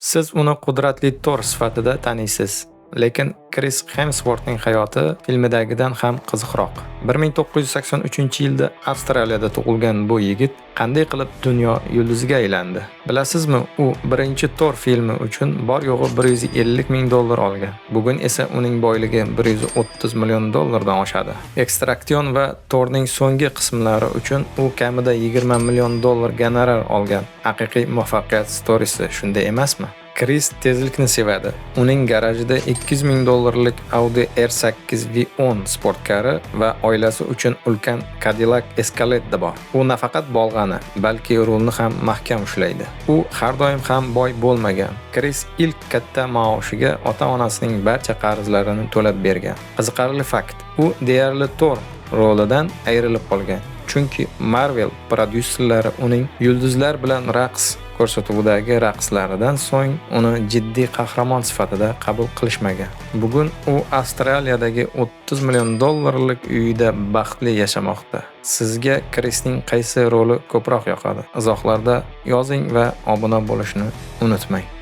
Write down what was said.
Siz uni qudratli Thor sifatida taniysiz. Lekin Kris Hemsworthning hayoti filmidagidan ham qiziqroq. 1983-yilda Avstraliyada tug'ilgan bu yigit qanday qilib dunyo yulduziga aylandi? Bilasizmi, u birinchi Thor filmi uchun bor yo'g'i $150 ming olgan. Bugun esa uning boyligi $130 million dan oshadi. Ekstraksion va Thorning so'nggi qismlari uchun u kamida $20 million gonorar olgan. Haqiqiy muvaffaqiyat storisi shunday emasmi? Kris tezlikni sevadi. Uning garajida $200 ming Audi R8 V10 sportkari va oilasi uchun ulkan Cadillac Escalade bor. U nafaqat bolg'ani, balki rulni ham mahkam ushlaydi. U har doim ham boy bo'lmagan. Kris ilk katta maoshiga ota-onasining barcha qarzlarini to'lab bergan. Qiziqarli fakt, u deyarli Thor rolidan ayrilib qolgan. Chunki Marvel prodyuserlari uning yulduzlar bilan raqs ko'rsatuvidagi raqslaridan so'ng uni jiddiy qahramon sifatida qabul qilishmagan. Bugun u Avstraliyadagi $30 million uyida baxtli yashamoqda. Sizga Krisning qaysi roli ko'proq yoqadi? Izohlarda yozing va obuna bo'lishni unutmang.